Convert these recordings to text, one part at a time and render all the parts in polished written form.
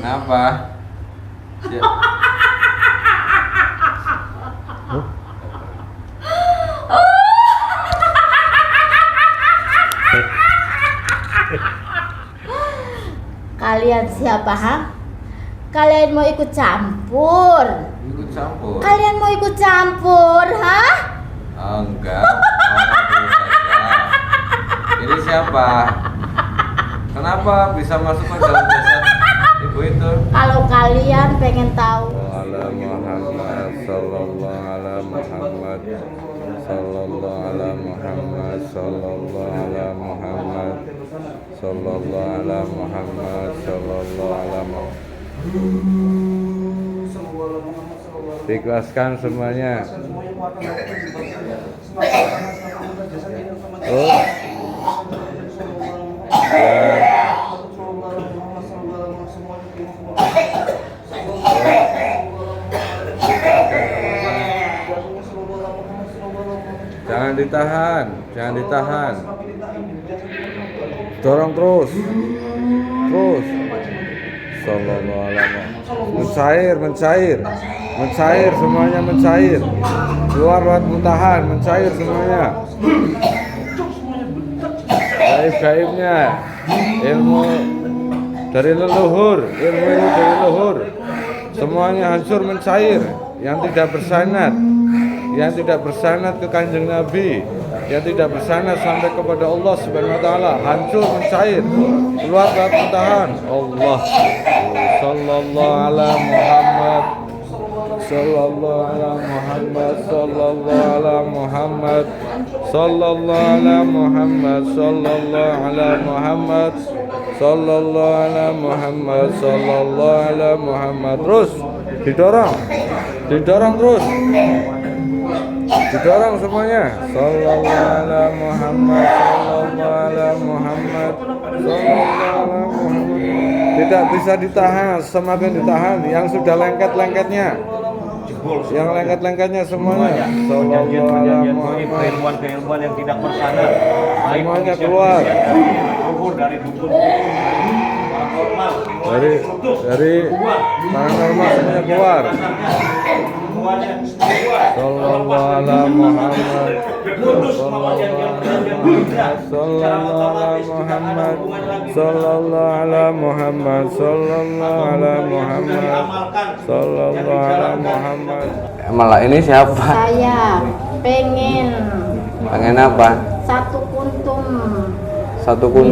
Kenapa? Ya. Kalian siapa, ha? Kalian mau ikut campur? Ikut campur? Kalian mau ikut campur, ha? Enggak. Dulu saja. Ini siapa? Kenapa bisa masuk ke dalam jasad ibu itu? Kalau kalian pengen tahu, Ala Muhammad sallallahu ala Muhammad sallallahu ala Muhammad sallallahu ala Muhammad sallallahu ala Muhammad sallallahu ala Muhammad. Ikhlaskan semuanya. Oh. Jangan ditahan, jangan ditahan. Dorong terus. Terus. Sallallahu alaihi wasallam. Mencair semuanya mencair. Keluar lewat muntahan, mencair semuanya. Gaib-gaibnya, ilmu dari leluhur, ilmu dari leluhur. Semuanya hancur mencair. Yang tidak bersanad ke Kanjeng Nabi, yang tidak bersanad sampai kepada Allah Subhanahu wa taala, hancur mencair, keluar lewat muntahan. Allah sallallahu ala Muhammad sallallahu ala Muhammad sallallahu ala Muhammad sallallahu ala Muhammad sallallahu ala Muhammad sallallahu ala Muhammad sallallahu ala Muhammad. Terus didorong terus, didorong semuanya. Sallallahu ala Muhammad sallallahu ala Muhammad sallallahu ala Muhammad. Tidak bisa ditahan, semakin ditahan yang sudah lengket-lengketnya, yang lengket-lengketnya semuanya. Sallallahu ala Muhammad. Keilmuan yang tidak bersanad, semuanya keluar dari paranormal, semuanya keluar. Sallallahu ala Muhammad sallallahu ala Muhammad sallallahu ala Muhammad sallallahu ala Muhammad sallallahu ala Muhammad. Malah ini siapa? saya pengen Apa? satu kuntum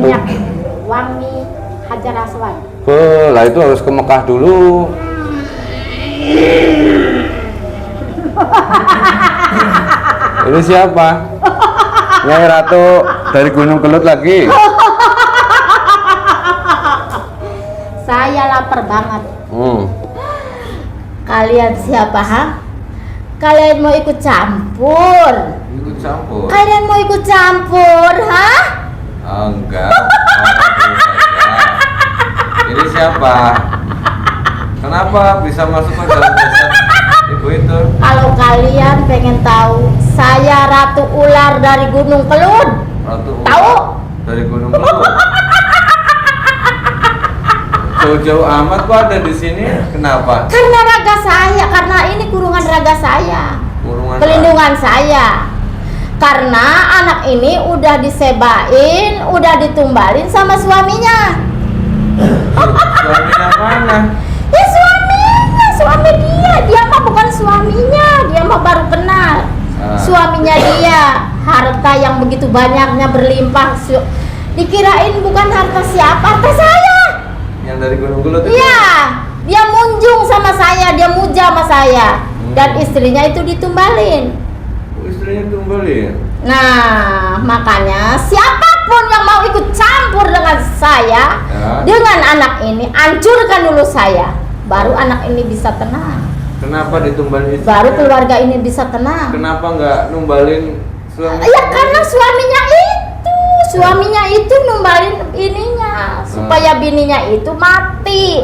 minyak wangi Hajar Aswad. Lah itu harus ke Mekah dulu. Ini siapa? Nyai Ratu dari Gunung Kelut lagi. Saya lapar banget. Kalian siapa, ha? Kalian mau ikut campur? Ikut campur? Kalian mau ikut campur, ha? Enggak. Dulu saja. Ini siapa? Kenapa bisa masuk ke dalam jasad ibu itu? Kalau kalian pengen tahu, saya Ratu Ular dari Gunung Kelut. Ratu Ular Tahu? dari Gunung Kelut. Jauh-jauh amat kok ada di sini. Kenapa? Karena raga saya, karena ini kurungan raga saya. Kurungan Pelindungan saya. Karena anak ini udah disebain, udah ditumbalin sama suaminya. Suaminya mana? Ya suami dia mah bukan suaminya, dia mah baru kenal. Suaminya dia, harta yang begitu banyaknya berlimpah, dikirain bukan harta siapa, harta saya. Yang dari Gunung Kelut itu? Iya, dia munjung sama saya, dia muja sama saya. Dan istrinya itu ditumbalin. Istrinya tumbalin? Nah, makanya siapapun yang mau ikut campur dengan saya, dengan anak ini, hancurkan dulu saya. Baru anak ini bisa tenang. Kenapa ditumbalin istrinya? Baru keluarga ini bisa tenang. Kenapa nggak numbalin suami? Ya karena suaminya itu numbalin ininya supaya bininya itu mati.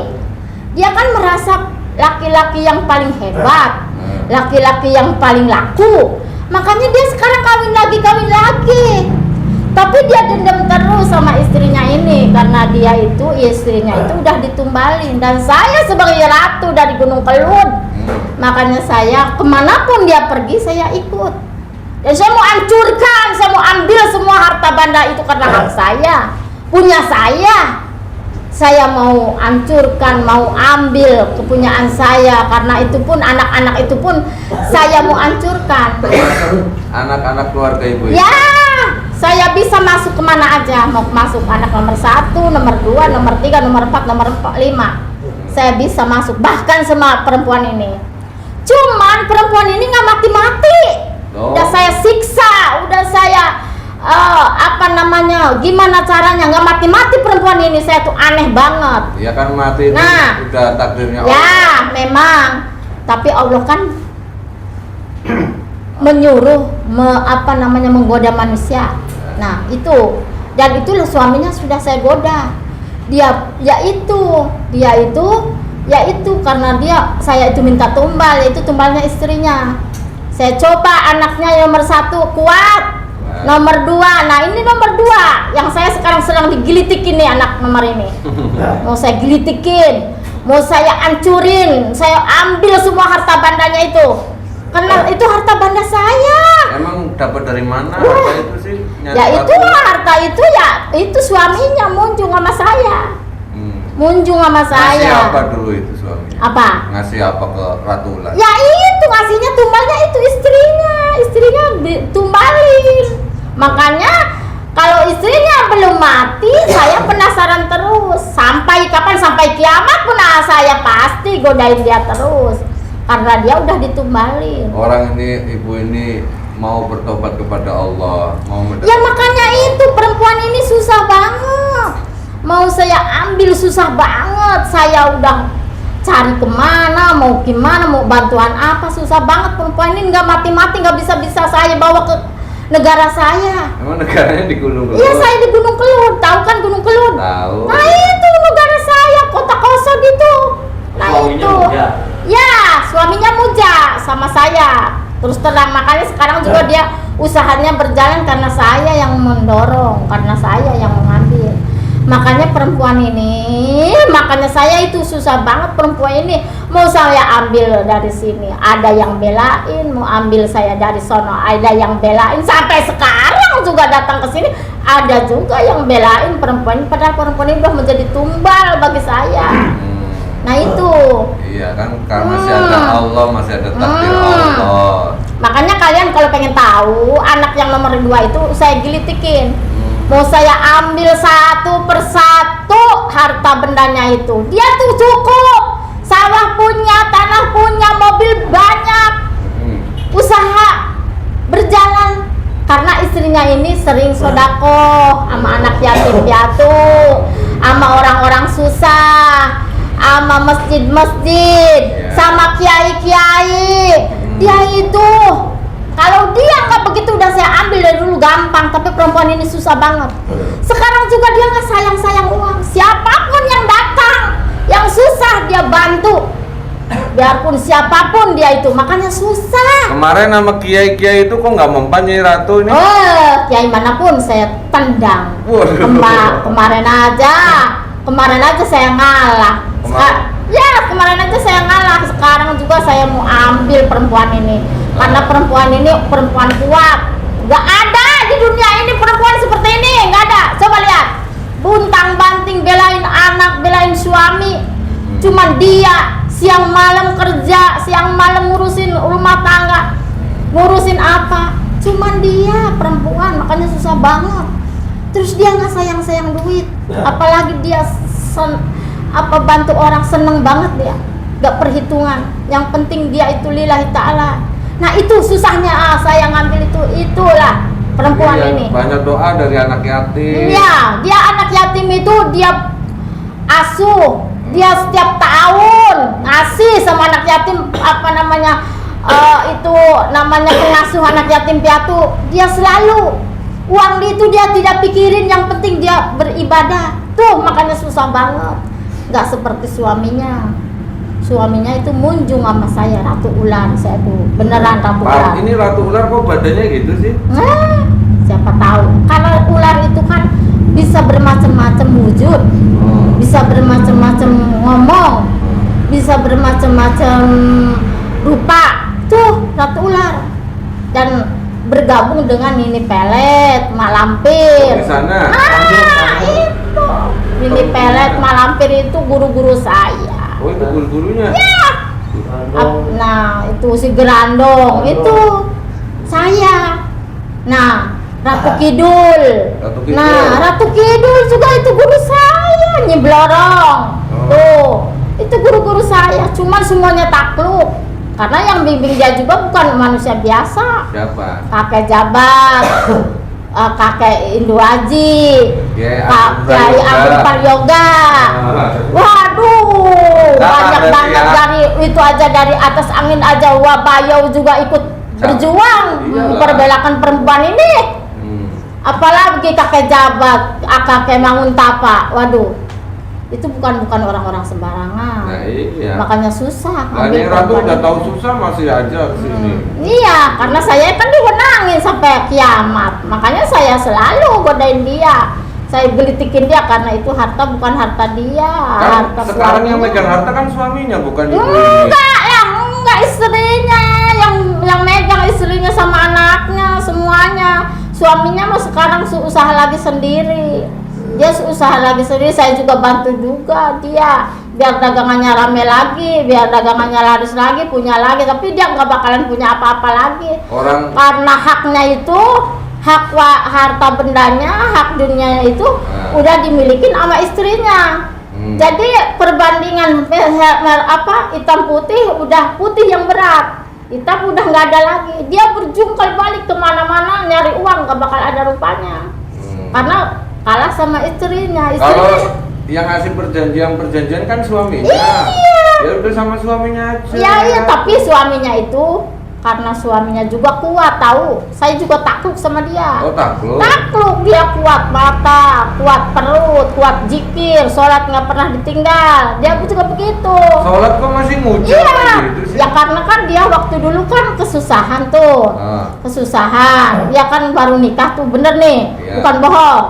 Dia kan merasa laki-laki yang paling hebat, laki-laki yang paling laku. Makanya dia sekarang kawin lagi. Tapi dia dendam terus sama istrinya ini karena dia itu istrinya itu udah ditumbalin dan saya sebagai ratu dari Gunung Kelud, makanya saya kemanapun dia pergi saya ikut. Dan saya mau hancurkan, saya mau ambil semua harta benda itu karena hak saya, punya saya. Saya mau hancurkan, mau ambil kepunyaan saya karena itu pun anak-anak itu pun saya mau hancurkan. Anak-anak keluarga ibu. Ya, saya bisa masuk kemana aja, mau masuk anak nomor 1, nomor 2, nomor 3, nomor 4, nomor 5. Saya bisa masuk bahkan sama perempuan ini. Cuman perempuan ini nggak mati-mati. Udah saya siksa, udah saya gimana caranya nggak mati-mati perempuan ini, saya tuh aneh banget. Ya kan mati itu udah takdirnya Allah. Ya memang, tapi Allah kan menyuruh menggoda manusia. Nah itu, dan itulah suaminya sudah saya goda. Dia itu karena saya itu minta tumbal, itu tumbalnya istrinya. Saya coba anaknya nomor 1 kuat, nomor 2, nah ini nomor 2 yang saya sekarang sedang digilitikin nih, anak nomor ini mau saya gilitikin, mau saya hancurin, saya ambil semua harta bandanya itu karena itu harta banda saya. Emang dapat dari mana harta itu sih? Ya itu harta itu, ya itu suaminya munjung sama saya. Munjung sama saya. Ngasih apa dulu itu suaminya? Apa? Ngasih apa ke Ratu Ular? Ya itu ngasihnya tumbalnya itu istrinya ditumbalin. Makanya kalau istrinya belum mati, saya penasaran terus. Sampai kapan? Sampai kiamat pun saya pasti godain dia terus. Karena dia udah ditumbalin. Orang ini, ibu ini mau bertobat kepada Allah, mau ya makanya itu perempuan ini susah banget. Mau saya ambil susah banget. Saya udah cari kemana, mau gimana, mau bantuan apa, susah banget. Perempuan ini nggak mati-mati, nggak bisa saya bawa ke negara saya. Emang negaranya di Gunung Kelud? Iya, saya di Gunung Kelud. Tahu kan Gunung Kelud? Tahu. Nah itu negara saya, kota kosong gitu. Nah Suaminya itu muja? Ya suaminya muja sama saya. Terus terang, makanya sekarang juga dia usahanya berjalan karena saya yang mendorong, karena saya yang mengambil. Makanya perempuan ini, makanya saya itu susah banget. Perempuan ini mau saya ambil dari sini, ada yang belain, mau ambil saya dari sono, ada yang belain. Sampai sekarang juga datang ke sini, ada juga yang belain perempuan ini, padahal perempuan ini udah menjadi tumbal bagi saya. Nah itu. Iya kan, karena masih ada Allah, masih ada takdir Allah. Makanya kalian kalau pengen tahu anak yang nomor 2 itu saya gilitikin. Mau saya ambil satu persatu harta bendanya itu. Dia tuh cukup, sawah punya, tanah punya, mobil banyak, usaha berjalan. Karena istrinya ini sering sodako sama anak yatim piatu, sama orang-orang susah, sama masjid-masjid, sama kiai-kiai. Dia itu kalau dia nggak begitu udah saya ambil dari dulu gampang, tapi perempuan ini susah banget. Sekarang juga dia nggak sayang-sayang uang. Siapapun yang datang, yang susah dia bantu. Biarpun siapapun dia itu, makanya susah. Kemarin nama kiai-kiai itu kok nggak mempan Nyai Ratu ini? Kiai manapun saya tendang. Kemarin aja saya ngalah. Kemarin aja saya ngalah. Sekarang juga saya mau ambil perempuan ini. Karena perempuan ini perempuan kuat. Gak ada di dunia ini perempuan seperti ini, gak ada. Coba lihat, buntang banting belain anak, belain suami. Cuman dia siang malam kerja, siang malam ngurusin rumah tangga, ngurusin apa. Cuman dia perempuan, makanya susah banget. Terus dia nggak sayang duit, apalagi dia bantu orang, seneng banget dia, gak perhitungan. Yang penting dia itu lillahi ta'ala. Nah itu susahnya saya ngambil itulah perempuan ini. Banyak doa dari anak yatim. Iya, dia anak yatim itu dia asuh, dia setiap tahun ngasih sama anak yatim itu namanya pengasuh anak yatim piatu. Dia selalu uang itu dia tidak pikirin, yang penting dia beribadah. Tuh makanya susah banget. Gak seperti suaminya. Suaminya itu munjung sama saya, Ratu Ular. Saya tuh beneran Ratu Ular. Ini Ratu Ular kok badannya gitu sih? Siapa tahu. Karena ular itu kan bisa bermacam-macam wujud, bisa bermacam-macam ngomong, bisa bermacam-macam rupa. Tuh ratu ular. Dan bergabung dengan Nini Pelet, Mak Lampir. Di sana. Itu Nini Pelet, Mak Lampir itu guru-guru saya. Oh, itu guru-gurunya. Ya. Nah, itu si Gerandong itu saya. Nah, Ratu Kidul. Nah, Ratu Kidul juga itu guru saya, Nyi Blorong. Tuh, itu guru-guru saya. Cuman semuanya takluk. Karena yang bimbing dia juga bukan manusia biasa. Siapa? Kakek Jabat, kakek Indu Aji, kakek Agung Prayoga. Waduh, banyak banget dari itu aja, dari atas angin aja. Wabayau juga ikut berjuang memperbelakan perempuan ini. Apalagi kakek Jabat, kakek Manguntapa. Waduh, itu bukan orang-orang sembarangan. Nah, iya. Makanya susah. Nah, ini Ratu udah tahu susah masih aja kesini. Iya, karena saya kan diwenangin sampai kiamat. Makanya saya selalu godain dia. Saya gelitikin dia karena itu harta bukan harta dia. Kan Harta sekarang yang suaminya. megang harta kan suaminya, bukan ibu ini. Enggak istrinya. Yang megang istrinya sama anaknya semuanya. Suaminya mah sekarang usaha lagi sendiri. Dia usaha lagi sendiri, saya juga bantu juga dia biar dagangannya rame lagi, biar dagangannya laris lagi, punya lagi, tapi dia nggak bakalan punya apa-apa lagi. Karena haknya itu, harta bendanya, hak dunianya itu udah dimiliki sama istrinya. Jadi perbandingan hitam putih, udah putih yang berat, hitam udah nggak ada lagi. Dia berjungkal balik kemana-mana nyari uang, nggak bakal ada rupanya. Karena kalah sama istrinya. Kalau yang ngasih perjanjian kan suaminya. Iya. Ya udah sama suaminya aja. Iya, tapi suaminya itu karena suaminya juga kuat, tahu. Saya juga takluk sama dia. Oh, takluk. Takluk, dia kuat mata, kuat perut, kuat zikir, sholat nggak pernah ditinggal. Dia juga begitu. Sholat kok masih muja Iya. gitu sih? Ya karena kan dia waktu dulu kan kesusahan tuh. Kesusahan. Dia kan baru nikah tuh, bener nih. Iya. Bukan bohong.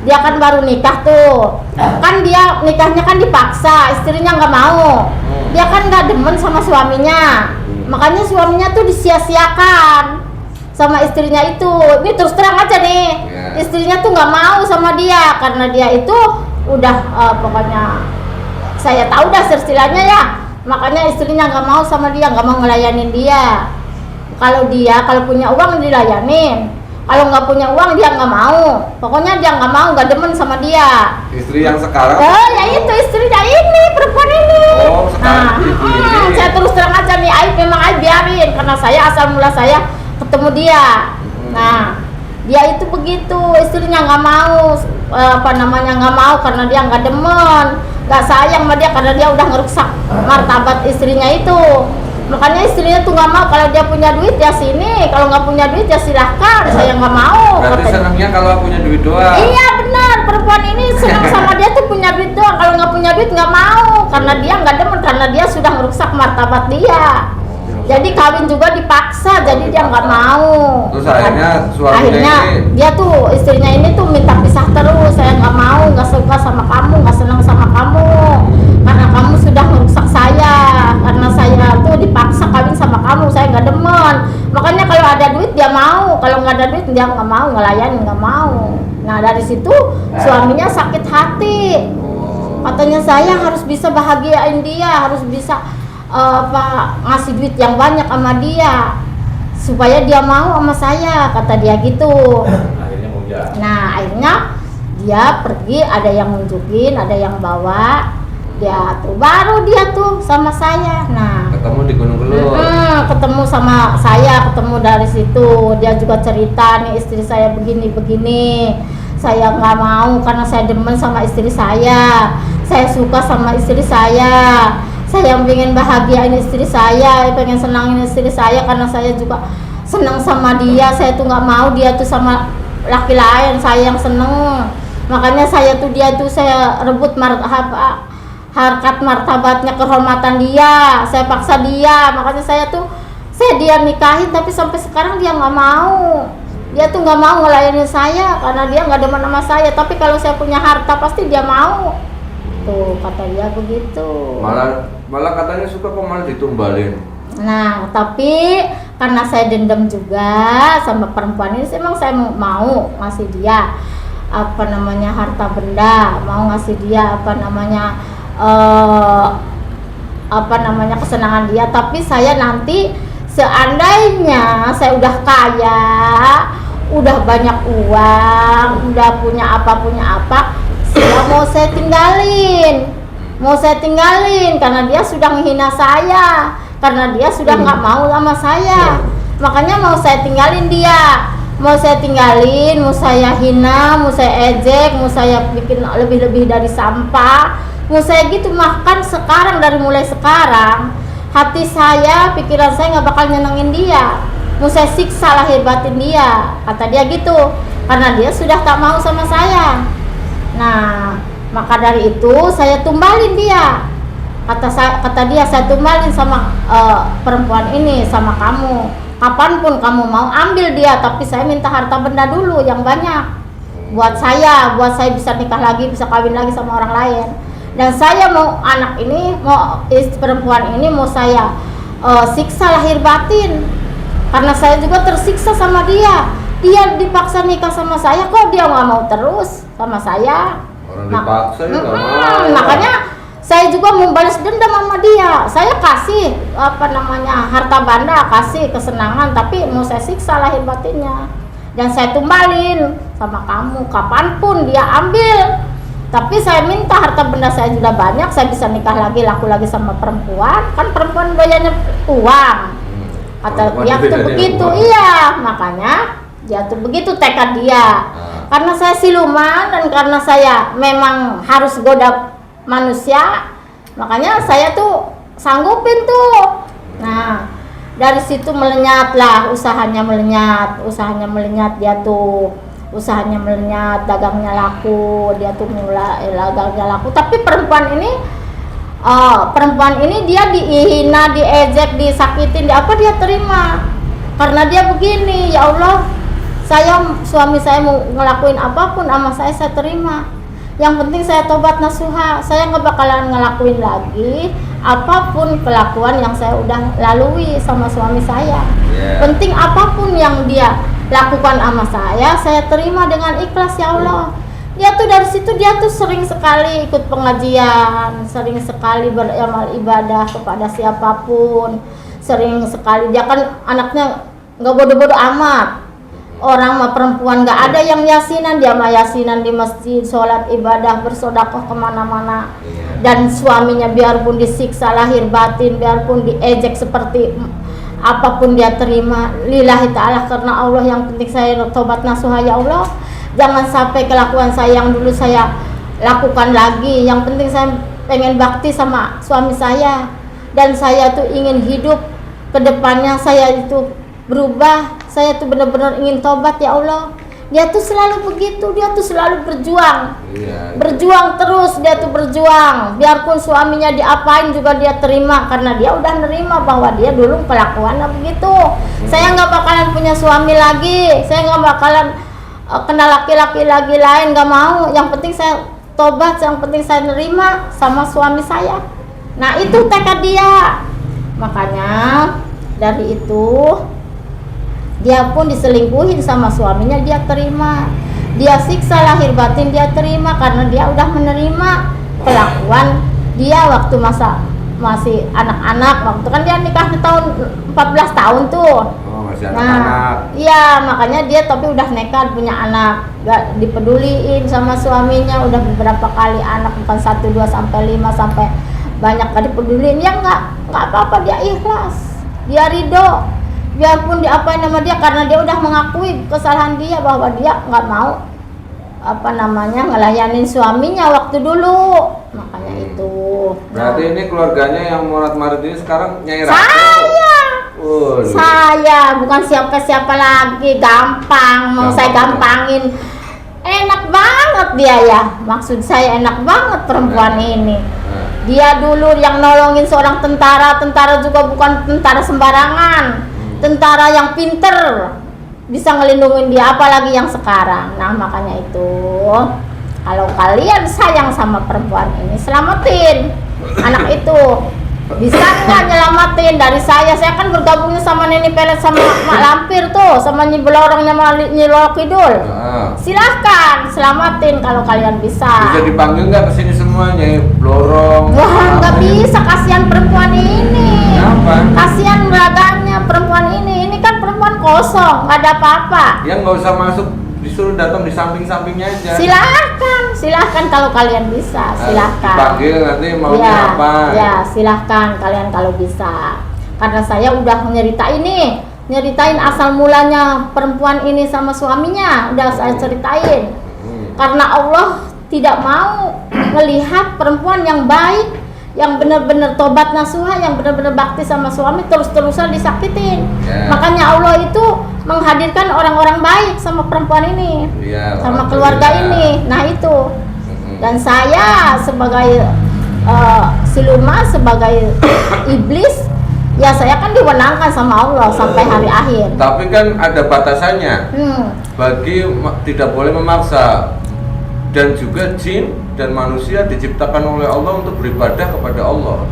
Dia kan baru nikah tuh. Kan dia nikahnya kan dipaksa, istrinya nggak mau. Dia kan nggak demen sama suaminya. Makanya suaminya tuh disia-siakan sama istrinya itu. Ini terus terang aja nih. Istrinya tuh nggak mau sama dia karena dia itu udah pokoknya saya tahu dah silsilahnya ya. Makanya istrinya nggak mau sama dia, nggak mau ngelayanin dia. Kalau punya uang dilayanin. Kalau nggak punya uang dia nggak mau. Pokoknya dia nggak mau, nggak demen sama dia. Istri yang sekarang? Ya itu istrinya ini, perempuan ini. Oh, sekarang ini. Saya terus terang aja nih, Aib memang Aib biarin karena saya asal mula saya ketemu dia. Nah, dia itu begitu, istrinya nggak mau, nggak mau karena dia nggak demen, nggak sayang sama dia karena dia udah ngerusak martabat istrinya itu. Makanya istrinya tuh nggak mau, kalau dia punya duit ya sini, kalau nggak punya duit ya silahkan, saya nggak mau. Berarti senangnya kalau punya duit doang. Iya benar, perempuan ini senang sama dia tuh punya duit doang, kalau nggak punya duit nggak mau, karena dia nggak demen, karena dia sudah merusak martabat dia. Jadi kawin juga dipaksa, jadi dia nggak mau. Terus akhirnya dia tuh istrinya ini tuh minta pisah terus, saya nggak mau, nggak suka sama kamu, nggak senang sama kamu, karena kamu sudah merusak saya, karena saya tuh dipaksa kawin sama kamu, saya nggak demen. Makanya kalau ada duit dia mau, kalau nggak ada duit dia nggak mau, ngelayanin nggak mau. Nah dari situ suaminya sakit hati, katanya saya harus bisa bahagiain dia, harus bisa ngasih duit yang banyak sama dia supaya dia mau sama saya, kata dia gitu. Nah akhirnya dia pergi, ada yang nunjukin, ada yang bawa dia tuh, baru dia tuh sama saya. Nah ketemu di Gunung Kelut. Ketemu sama saya, ketemu dari situ. Dia juga cerita nih, istri saya begini, saya nggak mau karena saya demen sama istri saya suka sama istri saya pengen bahagiain istri saya, pengen senangin istri saya karena saya juga senang sama dia. Saya tuh nggak mau dia tuh sama laki lain, saya yang seneng. Makanya saya rebut harkat martabatnya, kehormatan dia, saya paksa dia. Makanya saya dia nikahin, tapi sampai sekarang dia nggak mau. Dia tuh nggak mau ngelayanin saya karena dia nggak demen sama saya. Tapi kalau saya punya harta pasti dia mau. Tuh kata dia begitu. Malah katanya suka kok malah ditumbalin. Nah, tapi karena saya dendam juga sama perempuan ini, emang saya mau ngasih dia harta benda, mau ngasih dia kesenangan dia. Tapi saya nanti seandainya saya udah kaya, udah banyak uang, udah punya apa, saya mau saya tinggalin karena dia sudah menghina saya, karena dia sudah nggak mau sama saya. Makanya mau saya tinggalin dia, mau saya hina, mau saya ejek, mau saya bikin lebih dari sampah, mau saya gitu. Makan sekarang, dari mulai sekarang hati saya, pikiran saya nggak bakal nyenengin dia, mau saya siksa lahir batin dia, kata dia gitu, karena dia sudah tak mau sama saya. Nah, maka dari itu saya tumbalin dia. Kata dia, saya tumbalin sama perempuan ini, sama kamu. Kapanpun kamu mau ambil dia, tapi saya minta harta benda dulu yang banyak buat saya bisa nikah lagi, bisa kawin lagi sama orang lain. Dan saya mau anak ini, mau perempuan ini mau saya siksa lahir batin, karena saya juga tersiksa sama dia. Dia dipaksa nikah sama saya, kok dia nggak mau terus sama saya. Orang dipaksa ya nggak mau. Makanya saya juga mau balas dendam sama dia. Saya kasih harta benda, kasih kesenangan, tapi mau saya siksa lahir batinnya. Dan saya tumbalin sama kamu, kapanpun dia ambil. Tapi saya minta harta benda saya sudah banyak, saya bisa nikah lagi, laku lagi sama perempuan. Kan perempuan doyannya uang. Kata dia tuh begitu, iya. Makanya dia tuh begitu tekad dia. Karena saya siluman dan karena saya memang harus goda manusia, makanya saya tuh sanggupin tuh. Nah, dari situ melenyatlah usahanya melenyat dia tuh. Usahanya melenyat, dagangnya laku, dia tuh mulai dagangnya laku. Tapi perempuan ini dia dihina, diejek, disakitin, dia terima. Karena dia begini, ya Allah, suami saya mau ngelakuin apapun sama saya terima. Yang penting saya tobat nasuha, saya nggak bakalan ngelakuin lagi apapun kelakuan yang saya udah lalui sama suami saya. Penting apapun yang dia lakukan sama saya terima dengan ikhlas, ya Allah. Dia tuh dari situ dia tuh sering sekali ikut pengajian, sering sekali beramal ibadah kepada siapapun, sering sekali. Dia kan anaknya nggak bodoh-bodoh amat. Orang mah perempuan nggak ada yang yasinan, dia mah yasinan di masjid, sholat ibadah, bersodakoh kemana-mana. Dan suaminya biarpun disiksa lahir batin, biarpun diejek seperti apapun dia terima lillahi ta'ala, karena Allah. Yang penting saya tobat nasuha, ya Allah, jangan sampai kelakuan saya yang dulu saya lakukan lagi. Yang penting saya pengen bakti sama suami saya, dan saya tuh ingin hidup ke depannya, saya itu berubah, saya tuh benar-benar ingin tobat, ya Allah. Dia tuh selalu begitu, dia tuh selalu berjuang. Berjuang terus, dia tuh berjuang. Biarpun suaminya diapain juga dia terima, karena dia udah nerima bahwa dia dulu kelakuannya begitu. Saya nggak bakalan punya suami lagi, saya nggak bakalan kenal laki-laki lagi lain, nggak mau. Yang penting saya tobat, yang penting saya nerima sama suami saya. Nah, itu tekad dia. Makanya dari itu dia pun diselingkuhin sama suaminya, dia terima. Dia siksa lahir batin, dia terima, karena dia udah menerima kelakuan dia waktu masih anak-anak. Waktu kan dia nikah di tahun 14 tahun tuh. Masih anak-anak. Iya, makanya dia tapi udah nekat punya anak, gak dipeduliin sama suaminya. Udah beberapa kali anak, bukan 1, 2, sampai 5, sampai banyak gak dipeduliin. Ya nggak apa-apa, dia ikhlas, dia ridho. Biarpun diapain sama dia, karena dia udah mengakui kesalahan dia, bahwa dia nggak mau ngelayanin suaminya waktu dulu. Makanya itu. Berarti ini keluarganya yang Morat Marit ini sekarang Nyai Ratu. Saya bukan siapa-siapa lagi, gampang mau saya gampangin. Enak banget dia, ya, maksud saya enak banget perempuan ini. Dia dulu yang nolongin seorang tentara juga bukan tentara sembarangan. Tentara yang pinter, bisa ngelindungin dia, apalagi yang sekarang. Nah makanya itu, kalau kalian sayang sama perempuan ini, selamatin anak itu. Bisa nggak nyelamatin dari saya kan bergabungnya sama Neni Pelet sama Mak Lampir tuh, sama Nyi Belorong sama Nyi Lolo Kidul. Silahkan selamatin kalau kalian bisa. Bisa dipanggil nggak kesini semuanya, Belorong? Wah nggak bisa, kasihan perempuan ini. Kenapa? Kasihan raganya perempuan ini kan perempuan kosong, nggak ada apa-apa. Ya nggak usah masuk, disuruh datang di samping-sampingnya aja. Silahkan kalau kalian bisa, silahkan. Dipanggil nanti maunya apa? Ya silahkan kalian kalau bisa. Karena saya udah nyeritain asal mulanya perempuan ini sama suaminya, udah saya ceritain. Karena Allah tidak mau melihat perempuan yang baik, yang benar-benar tobat nasuha, yang benar-benar bakti sama suami terus-terusan disakitin. Makanya Allah itu menghadirkan orang-orang baik sama perempuan ini, sama keluarga ini. Nah itu. Dan saya sebagai Siluma, sebagai iblis, ya saya kan diwenangkan sama Allah sampai hari akhir. Tapi kan ada batasannya. Tidak boleh memaksa. Dan juga jin dan manusia diciptakan oleh Allah untuk beribadah kepada Allah.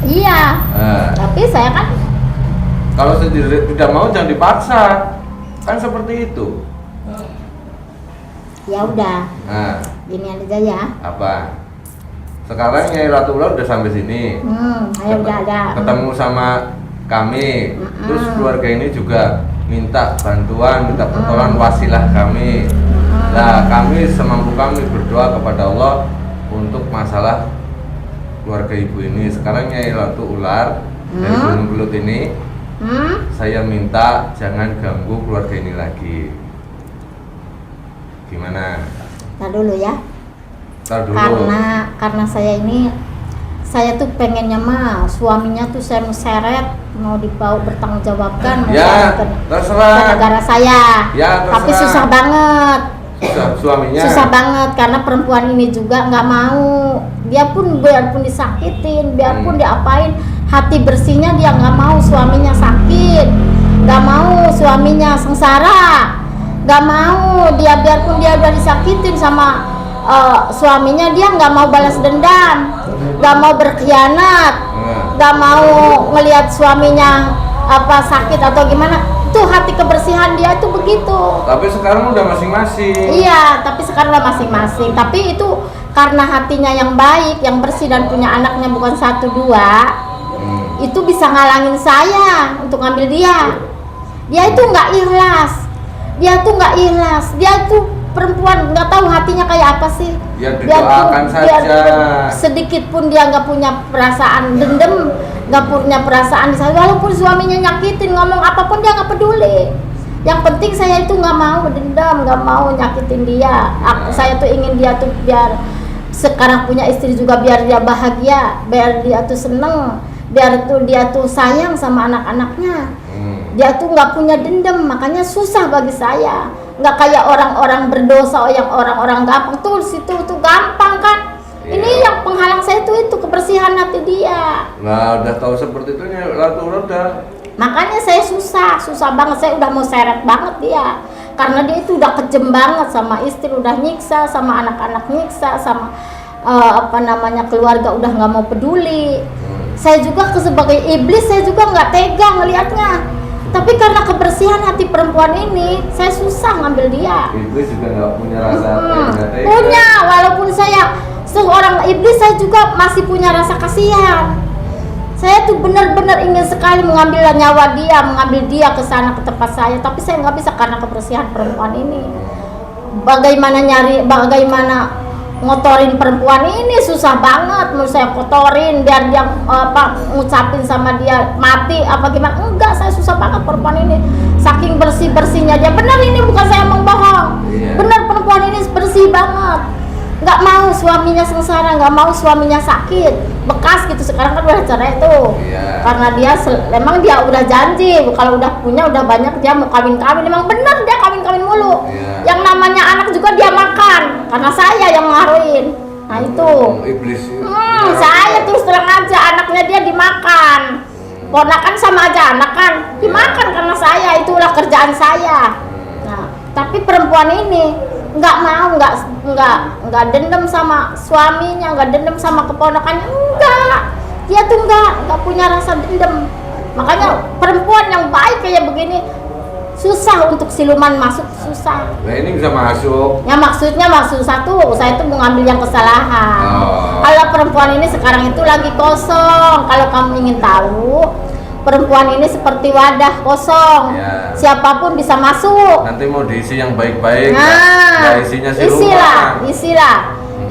Iya. Tapi saya kan kalau sendiri tidak mau, jangan dipaksa. Kan seperti itu. Ya udah. Gini aja ya. Apa? Sekarang Nyai Ratu Ular udah sampai sini. Ayo udah ada. Ketemu sama kami. Terus keluarga ini juga minta bantuan, minta pertolongan wasilah kami. Nah, kami semampu kami berdoa kepada Allah untuk masalah keluarga ibu ini. Sekarang Nyai Ratu Ular dari Gunung Gelut ini, saya minta jangan ganggu keluarga ini lagi. Gimana? Ntar dulu ya. Ntar dulu. Karena saya tuh pengennya mah suaminya tuh saya mau seret, mau dibawa bertanggung jawabkan, mau terserah ke negara saya. Ya, terserah. Tapi susah banget. Suaminya susah banget karena perempuan ini juga nggak mau. Dia pun biarpun disakitin, biarpun diapain, hati bersihnya dia nggak mau suaminya sakit, nggak mau suaminya sengsara, nggak mau dia biarpun dia udah disakitin sama suaminya, dia nggak mau balas dendam, nggak mau berkhianat, nggak mau ngelihat suaminya sakit atau gimana. Tuh hati kebersihan dia itu begitu. Tapi sekarang udah masing-masing. Iya, tapi sekarang udah masing-masing. Tapi itu karena hatinya yang baik, yang bersih dan punya anaknya bukan 1 2, itu bisa ngalangin saya untuk ngambil dia. Dia itu nggak ikhlas. Dia tuh perempuan nggak tahu hatinya kayak apa sih. Ya didoakan saja. Sedikit pun dia nggak punya perasaan dendam, nggak punya perasaan di saya. Walaupun suaminya nyakitin, ngomong apapun dia nggak peduli. Yang penting saya itu nggak mau dendam, nggak mau nyakitin dia. Saya tuh ingin dia tuh biar sekarang punya istri juga, biar dia bahagia, biar dia tuh seneng, biar tuh dia tuh sayang sama anak-anaknya. Dia tuh nggak punya dendam, makanya susah bagi saya. Nggak kayak orang-orang berdosa, yang orang-orang gampang tuh situ tuh gampang kan. Ini yang penghalang saya tuh itu kebersihan hati dia. Nah, udah tahu seperti itu Ratu udah. Makanya saya susah banget. Saya udah mau seret banget dia. Karena dia itu udah kejem banget sama istri, udah nyiksa sama anak-anak, nyiksa sama keluarga, udah nggak mau peduli. Saya juga sebagai iblis, saya juga nggak tega ngelihatnya. Tapi karena kebersihan hati perempuan ini, saya susah ngambil dia. Iblis juga nggak punya rasa tega. Punya, walaupun saya seorang iblis, saya juga masih punya rasa kasihan. Saya tuh benar-benar ingin sekali mengambil nyawa dia, mengambil dia ke sana, ke tempat saya. Tapi saya nggak bisa karena kebersihan perempuan ini. Bagaimana ngotorin perempuan ini susah banget. Mau saya kotorin biar dia ngucapin sama dia mati apa gimana, enggak. Saya susah banget perempuan ini, saking bersihnya dia. Benar, ini bukan saya membohong. Benar, perempuan ini bersih banget, nggak mau suaminya sengsara, nggak mau suaminya sakit bekas gitu. Sekarang kan udah cerai tuh, karena dia memang dia udah janji kalau udah punya udah banyak dia mau kawin. Memang benar dia kawin mulu. Yang namanya anak juga dia makan karena saya yang ngaruhin. Nah itu iblis. Saya terus terang aja, anaknya dia dimakan. Ponakan sama aja anak kan, dimakan karena saya, itulah kerjaan saya. Nah, tapi perempuan ini nggak mau, nggak dendam sama suaminya, nggak dendam sama keponakannya, enggak. Dia tuh nggak punya rasa dendam. Makanya perempuan yang baik kayak begini susah untuk siluman masuk, susah. Nah ini bisa masuk. Ya maksudnya maksud satu, saya itu mau ngambil yang kesalahan. Kalau perempuan ini sekarang itu lagi kosong. Kalau kamu ingin tahu, perempuan ini seperti wadah kosong. Ya. Siapapun bisa masuk. Nanti mau diisi yang baik-baik. Nah, isinya siluman.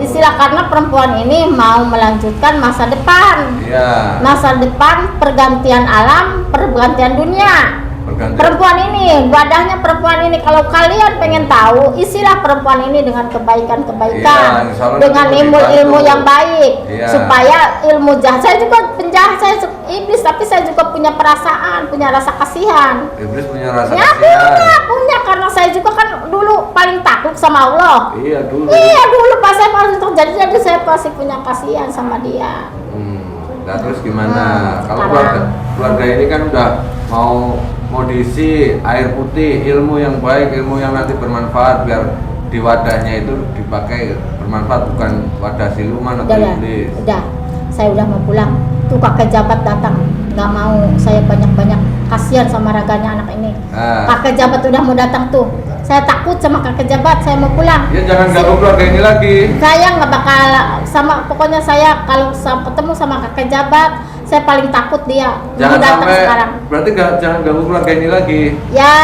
Isilah karena perempuan ini mau melanjutkan masa depan. Iya. Masa depan, pergantian alam, pergantian dunia. Perempuan ini, wadahnya perempuan ini, kalau kalian pengen tahu, isilah perempuan ini dengan kebaikan-kebaikan, dengan ilmu-ilmu yang baik, supaya ilmu jahat. Saya juga penjahat, saya iblis, tapi saya juga punya perasaan, punya rasa kasihan. Iblis punya rasa Ya, kasihan. punya, karena saya juga kan dulu paling takut sama Allah. Iya dulu pas saya masih terjadi, jadi saya pasti punya kasihan sama dia. Nah terus gimana? Kalau keluarga ini kan udah mau diisi air putih, ilmu yang baik, ilmu yang nanti bermanfaat, biar di wadahnya itu dipakai bermanfaat, bukan wadah siluman atau iblis. Udah, saya udah mau pulang. Tuh kakek jabat datang, nggak mau saya banyak-banyak, kasihan sama raganya anak ini. Kakek jabat udah mau datang tuh, saya takut sama kakek jabat, saya mau pulang. Ya jangan ganggu keluarga ini lagi. Saya nggak bakal pokoknya saya kalau ketemu sama kakek jabat, saya paling takut dia mau datang sekarang. Berarti jangan ganggu keluarga ini lagi. Ya,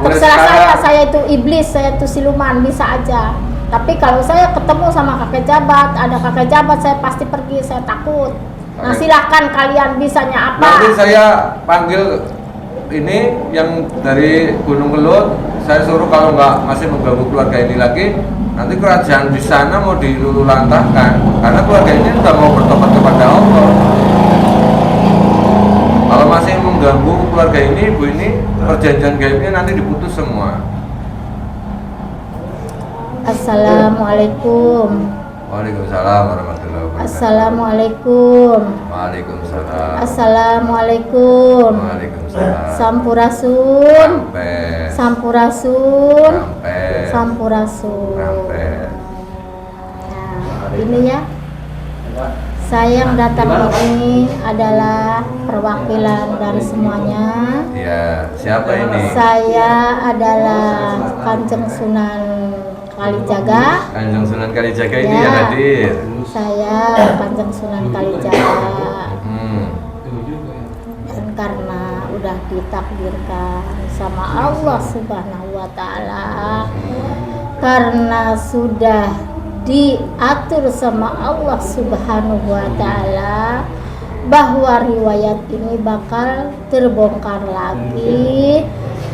Mulai terserah saya itu iblis, saya itu siluman, bisa aja. Tapi kalau saya ketemu sama kakek jabat, ada kakek jabat, saya pasti pergi, saya takut. Nah silahkan kalian bisanya apa? Nanti saya panggil ini yang dari Gunung Kelut, saya suruh kalau nggak masih mengganggu keluarga ini lagi, nanti kerajaan di sana mau diluluhlantahkan, karena keluarga ini udah mau bertobat kepada Allah. Kalau masih mengganggu keluarga ini, ibu ini, perjanjian gaibnya nanti diputus semua. Assalamualaikum. Waalaikumsalam warahmatullahi wabarakatuh. Assalamualaikum. Waalaikumsalam. Assalamualaikum. Waalaikumsalam. Sampurasun. Rampes. Sampurasun. Rampes. Sampurasun. Rampes. Nah, ini ya. Saya yang datang ini adalah perwakilan dari semuanya. Ya, siapa ini? Saya adalah Kanjeng Sunan Kalijaga. Kanjeng Sunan Kalijaga ini Ya, yang hadir. Saya Kanjeng Sunan Kalijaga. Dan karena udah ditakdirkan sama Allah Subhanahu wa Ta'ala, karena sudah diatur sama Allah Subhanahu wa Ta'ala bahwa riwayat ini bakal terbongkar lagi,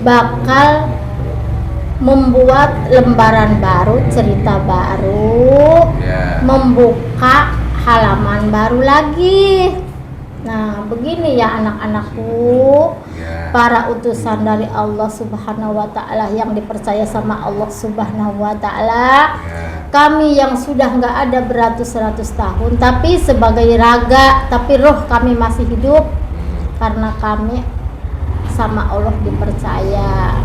bakal membuat lembaran baru, cerita baru, membuka halaman baru lagi. Nah, begini ya anak-anakku, para utusan dari Allah Subhanahu wa Ta'ala yang dipercaya sama Allah Subhanahu wa Ta'ala. Kami yang sudah nggak ada beratus-ratus tahun, tapi sebagai raga, tapi roh kami masih hidup karena kami sama Allah dipercaya.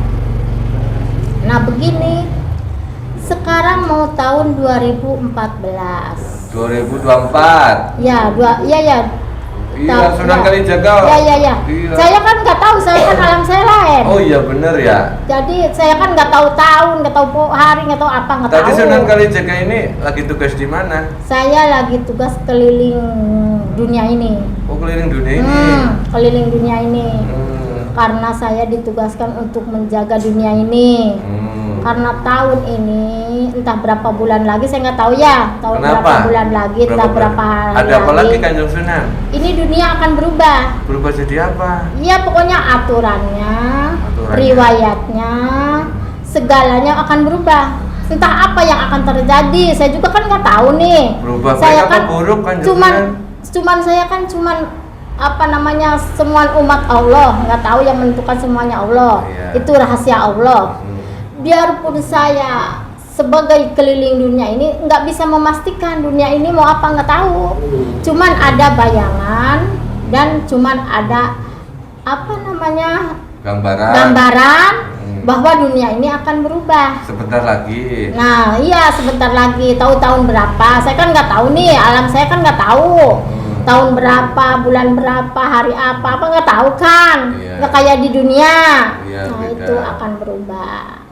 Nah begini, sekarang mau tahun 2014. 2024. Ya, Iya, Sunan Kalijaga. Ya. Saya kan nggak tahu, saya kan alam saya lain. Oh iya bener ya. Jadi saya kan nggak tahu tahun, nggak tahu hari, nggak tahu apa, nggak tahu. Tadi Sunan Kalijaga ini lagi tugas di mana? Saya lagi tugas keliling dunia ini. Oh keliling dunia ini. Keliling dunia ini. Karena saya ditugaskan untuk menjaga dunia ini. Karena tahun ini entah berapa bulan lagi saya nggak tahu ya. Tahun berapa bulan lagi, entah berapa hari ada apa lagi Kanjeng Sunan? Ini dunia akan berubah. Berubah jadi apa? Iya pokoknya aturannya, riwayatnya, segalanya akan berubah. Entah apa yang akan terjadi, saya juga kan nggak tahu nih. Berubah saya baik kan apa buruk Kanjeng Sunan? Saya kan cuman apa namanya, semua umat Allah, nggak tahu yang menentukan semuanya Allah. Itu rahasia Allah. Biarpun saya sebagai keliling dunia ini nggak bisa memastikan dunia ini mau apa, nggak tahu. Cuman ada bayangan dan cuman ada apa namanya gambaran bahwa dunia ini akan berubah sebentar lagi. Nah iya sebentar lagi, tahu tahun berapa saya kan nggak tahu nih, alam saya kan nggak tahu tahun berapa, bulan berapa, hari apa nggak tahu kan, nggak kayak di dunia. Nah beda. itu akan berubah.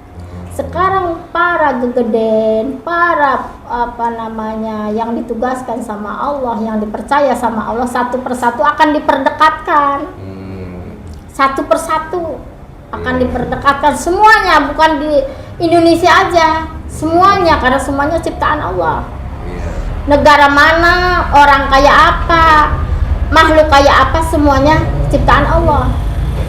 Sekarang para gegeden, para apa namanya yang ditugaskan sama Allah, yang dipercaya sama Allah, satu persatu akan diperdekatkan. Satu persatu akan diperdekatkan semuanya, bukan di Indonesia aja, semuanya, karena semuanya ciptaan Allah. Negara mana, orang kayak apa, makhluk kayak apa, semuanya ciptaan Allah.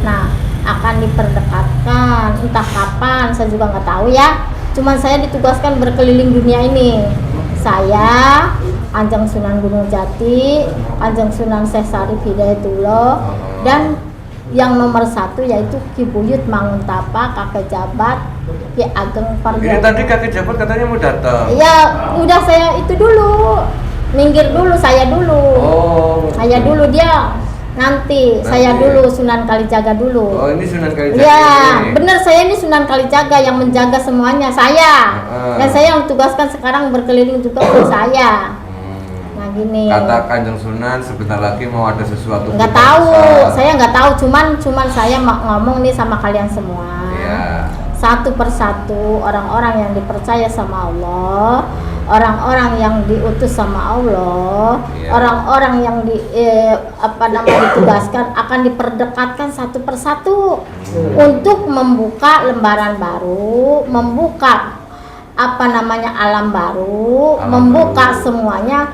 Nah akan diperdekatkan, entah kapan saya juga nggak tahu ya, cuman saya ditugaskan berkeliling dunia ini. Saya Kanjeng Sunan Gunung Jati, Kanjeng Sunan Syekh Syarif Hidayatullah, dan yang nomor 1 yaitu Ki Buyut Manguntapa, kakek jabat Ki Ageng Parjo. Ini tadi kakek jabat katanya mau datang. Iya udah, saya itu dulu minggir dulu, saya dulu. Saya dulu, dia nanti. Saya dulu Sunan Kalijaga dulu. Oh ini Sunan Kalijaga. Iya bener, saya ini Sunan Kalijaga yang menjaga semuanya, saya. Dan saya yang tugaskan sekarang berkeliling juga oleh saya. Nah gini, Kata Kanjeng Sunan sebentar lagi mau ada sesuatu. nggak tahu, saya nggak tahu, cuman saya mau ngomong nih sama kalian semua. Satu persatu orang-orang yang dipercaya sama Allah, orang-orang yang diutus sama Allah, orang-orang yang ditugaskan akan diperdekatkan satu persatu untuk membuka lembaran baru, membuka alam baru, membuka semuanya,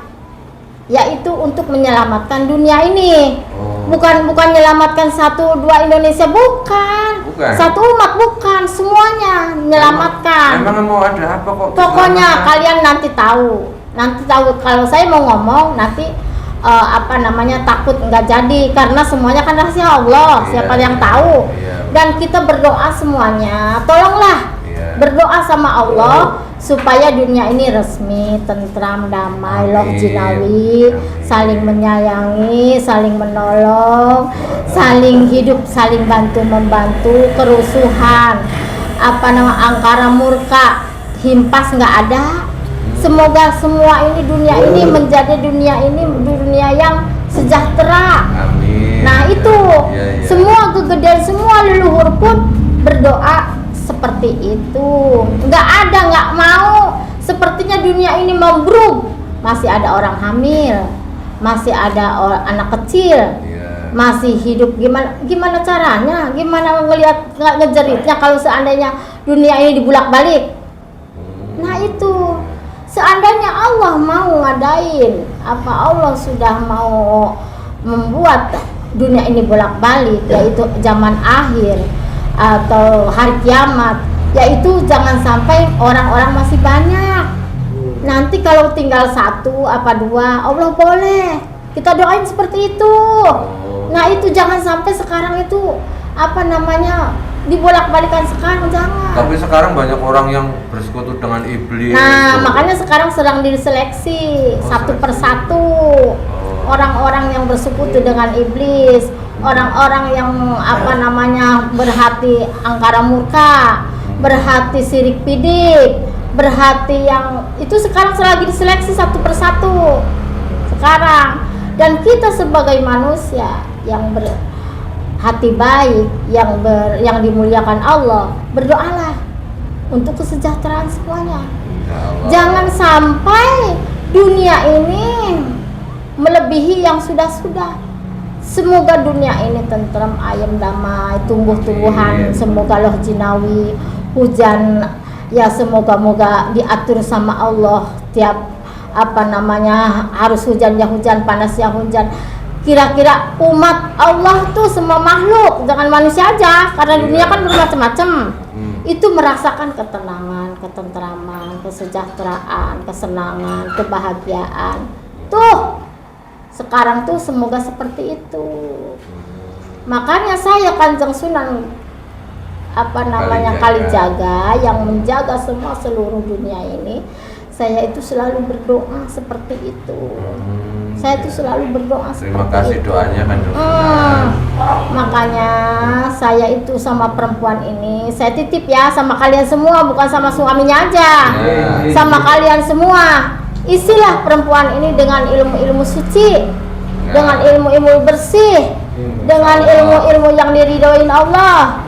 yaitu untuk menyelamatkan dunia ini. Bukan menyelamatkan 1-2 Indonesia, bukan. Satu umat, bukan, semuanya menyelamatkan. Emang mau ada apa kok? Pokoknya kalian nanti tahu. Kalau saya mau ngomong nanti takut nggak jadi, karena semuanya kan rahasia Allah. Siapa yang tahu? Dan kita berdoa semuanya, tolonglah berdoa sama Allah supaya dunia ini resmi, tentram, damai, loh jinawi, saling menyayangi, saling menolong, saling hidup, saling bantu-membantu, kerusuhan, angkara murka, himpas nggak ada. Semoga semua ini dunia ini menjadi dunia yang sejahtera. Amin. Nah itu semua gegeden, semua leluhur pun berdoa seperti itu. Nggak mau sepertinya dunia ini membruk. Masih ada orang hamil, masih ada anak kecil, masih hidup. Gimana caranya, gimana ngejeritnya kalau seandainya dunia ini dibulak-balik. Nah itu, seandainya Allah mau ngadain, Allah sudah mau membuat dunia ini bolak-balik, yaitu zaman akhir atau hari kiamat, yaitu jangan sampai orang-orang masih banyak. Nanti kalau tinggal 1 apa 2, Allah boleh kita doain seperti itu. Nah itu jangan sampai sekarang itu dibolak-balikan sekarang, jangan. Tapi sekarang banyak orang yang bersekutu dengan iblis. Nah makanya sekarang sedang diseleksi satu persatu orang-orang yang bersekutu dengan iblis, orang-orang yang berhati angkara murka, berhati sirik pidik, berhati yang itu sekarang lagi diseleksi satu persatu sekarang. Dan kita sebagai manusia yang berhati baik, yang dimuliakan Allah, berdoalah untuk kesejahteraan semuanya. Jangan sampai dunia ini melebihi yang sudah-sudah. Semoga dunia ini tentram, ayem, damai, tumbuh-tumbuhan, semoga loh jinawi, hujan ya semoga-moga diatur sama Allah. Tiap harus hujan ya hujan, panas ya hujan. Kira-kira umat Allah tuh semua makhluk, jangan manusia aja, karena dunia kan bermacam-macam. Itu merasakan ketenangan, ketentraman, kesejahteraan, kesenangan, kebahagiaan. Tuh sekarang tuh semoga seperti itu. Makanya saya Kanjeng Sunan Kalijaga yang menjaga seluruh dunia ini, saya itu selalu berdoa seperti itu. Saya itu selalu berdoa Terima seperti kasih itu. doanya kan Dok. Makanya saya itu sama perempuan ini, saya titip ya sama kalian semua, bukan sama suaminya aja, sama kalian semua. Isilah perempuan ini dengan ilmu-ilmu suci, dengan ilmu-ilmu bersih, dengan ilmu-ilmu yang diridhoin Allah,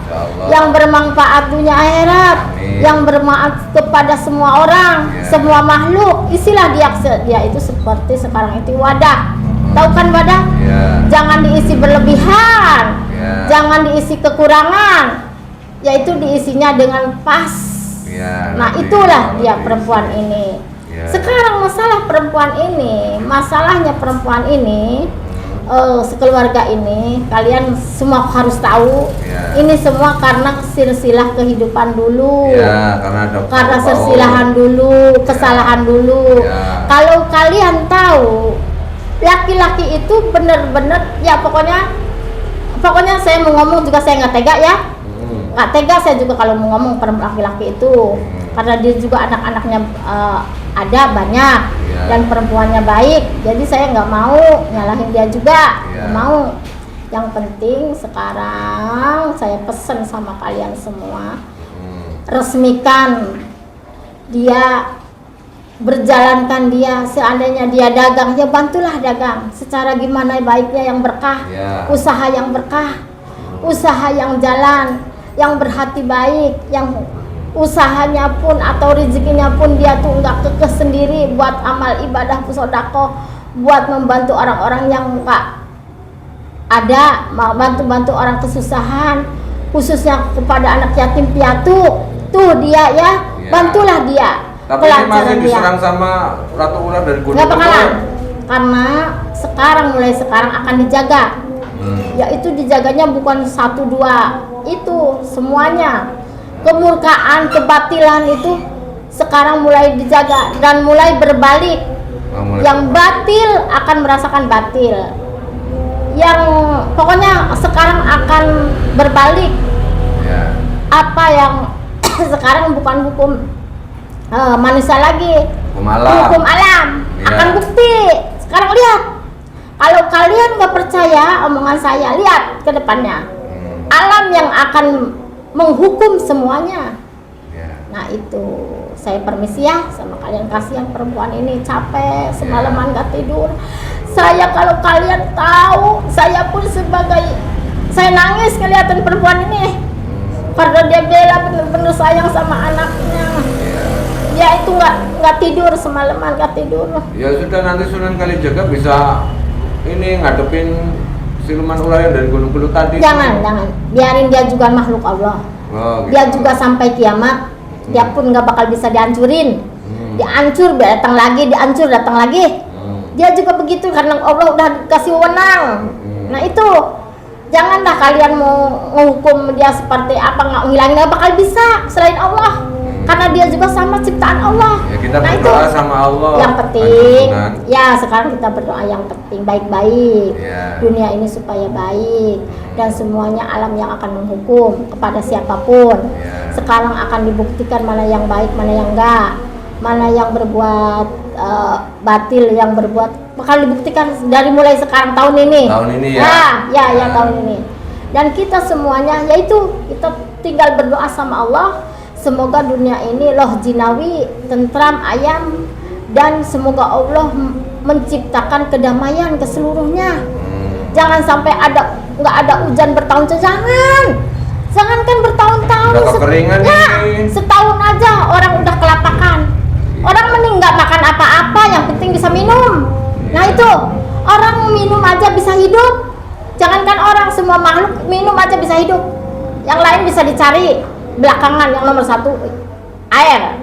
yang bermanfaat dunia akhirat, yang bermanfaat kepada semua orang, semua makhluk. Isilah dia itu seperti sekarang itu wadah. Tahu kan wadah? Jangan diisi berlebihan, jangan diisi kekurangan, yaitu diisinya dengan pas. Nah, itulah dia perempuan ini. Sekarang masalahnya perempuan ini, sekeluarga ini, kalian semua harus tahu, ini semua karena silsilah kehidupan dulu, karena silsilahan dulu, kesalahan dulu. Kalau kalian tahu, laki-laki itu benar-benar, ya pokoknya saya mau ngomong juga saya nggak tega ya, nggak tega saya juga kalau mau ngomong perempuan laki-laki itu, karena dia juga anak-anaknya ada banyak dan perempuannya baik, jadi saya nggak mau nyalahin dia juga, nggak mau. Yang penting sekarang saya pesan sama kalian semua, resmikan dia, berjalankan dia. Seandainya dia dagang, ya bantulah dagang secara gimana baiknya, yang berkah, usaha yang berkah, usaha yang jalan, yang berhati baik, yang usahanya pun atau rezekinya pun dia tuh nggak kekeh sendiri buat amal ibadah sodako, buat membantu orang-orang yang nggak ada, bantu orang kesusahan, khususnya kepada anak yatim piatu. Tuh dia ya, bantulah dia. Tapi ini masih diserang sama ratu ular dari gunung. Nggak bakalan, karena mulai sekarang akan dijaga. Yaitu dijaganya bukan 1-2, itu semuanya. Kemurkaan, kebatilan itu sekarang mulai dijaga dan mulai berbalik. Yang batil akan merasakan batil. Yang pokoknya sekarang akan berbalik. Apa yang sekarang bukan hukum manusia lagi, hukum alam akan bukti. Sekarang lihat, kalau kalian nggak percaya omongan saya, lihat ke depannya, alam yang akan menghukum semuanya. Nah itu, saya permisi ya sama kalian, kasihan perempuan ini capek semalaman gak tidur. Saya kalau kalian tahu, saya pun saya nangis kelihatan perempuan ini, karena dia bela bener-bener sayang sama anaknya. Dia itu nggak tidur semalaman, gak tidur. Ya sudah, nanti Sunan Kalijaga bisa ini ngadepin siluman ular yang dari Gunung Kelut tadi. Jangan, biarin dia juga makhluk Allah. Gitu. Dia juga sampai kiamat, dia pun nggak bakal bisa dihancurin. Dihancur, datang lagi, dihancur, datang lagi. Dia juga begitu karena Allah udah kasih wewenang. Nah itu, janganlah kalian mau menghukum dia seperti apa, nggak ngilangin, nggak bakal bisa selain Allah. Karena dia juga sama ciptaan Allah. Ya, kita nah berdoa itu sama Allah. yang penting. Kan? Ya sekarang kita berdoa yang penting baik-baik. Dunia ini supaya baik dan semuanya alam yang akan menghukum kepada siapapun. Sekarang akan dibuktikan mana yang baik, mana yang enggak, mana yang berbuat batil, yang berbuat bakal dibuktikan dari mulai sekarang tahun ini. Tahun ini ya. Ya tahun ini. Dan kita semuanya, yaitu kita tinggal berdoa sama Allah. Semoga dunia ini loh jinawi, tentram, ayam, dan semoga Allah menciptakan kedamaian ke seluruhnya. Jangan sampai nggak ada hujan bertahun-tahun, jangankan bertahun-tahun, setahun aja orang udah kelapakan. Orang mending nggak makan apa-apa, yang penting bisa minum. Nah itu, orang minum aja bisa hidup. Jangankan orang, semua makhluk minum aja bisa hidup. Yang lain bisa dicari belakangan, yang nomor 1 air.